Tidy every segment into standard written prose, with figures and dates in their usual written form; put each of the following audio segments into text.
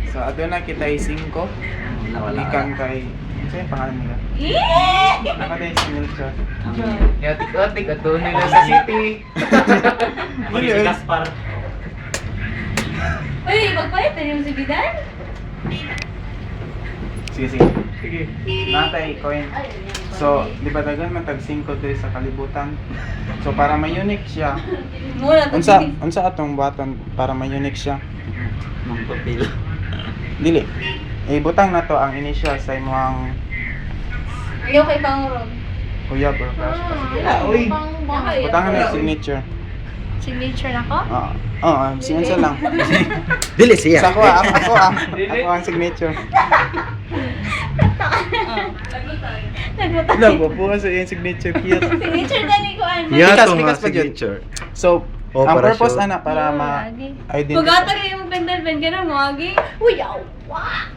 So, adto na kita 5. Ikan kay... Ano yung pangalan nila? Nakatay si Milcha. Yatik-atik at doon nila sa city. Mali si Gaspar. Uy, magpalit na yung si Bidan? Sige, sige. Sige. Natay, coin. So, di ba dagan matag 5 diri sa kalibutan? So, para may unique siya. Muna to. Unsa atong buhaton para may unique siya? Mang papel. Dili. Butang na to ang initial sa imong Ayaw kay Pangurog. kuya or crush. Uy. Butang na yung signature. Signature na ko? Sige sa lang. Dili siya. Sa ako ang signature. Nagbutan. Nagwapo sa iyong signature cute. Signature na ni ko ano. Yeah, Likas, to nga likas pa dyan. signature. So, Oh, ang para purpose sure. ana para ma-identify. Pagata kayo yung pendal-pen ka na mo, agi. Uy, awa!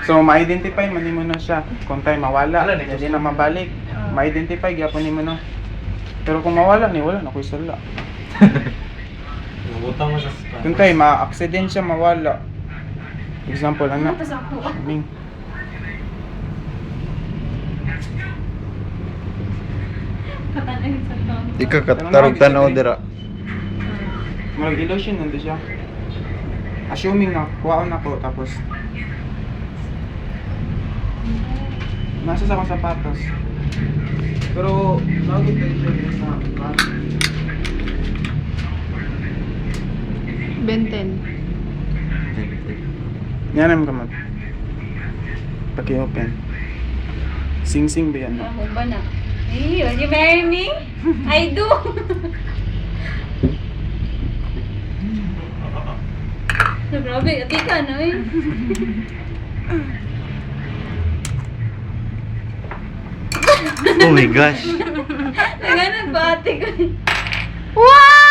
So, ma-identify man nimo na siya. Kung tayo mawala, hindi na mabalik. Ma-identify gyapon nimo na. Pero kung mawala ni wala na koy sala. Nabutang mo sa Kung tayo ma-accident siya mawala. Example ana. Tapos ako. Ming. Katanay sa tao. Di ka katarog tanaw dira. Marag illusion nando siya. Assuming na kuwaon ako tapos nasa sa akong sapatos. Pero lagi tayo siya sa Benten. yan naman kamot. Paki-open. Sing-sing ba yan? No? Ako ba na? Hey, will you marry me? I do! So, grabe, ati ka na eh. Oh my gosh. Nagana ba ate ko? Wow!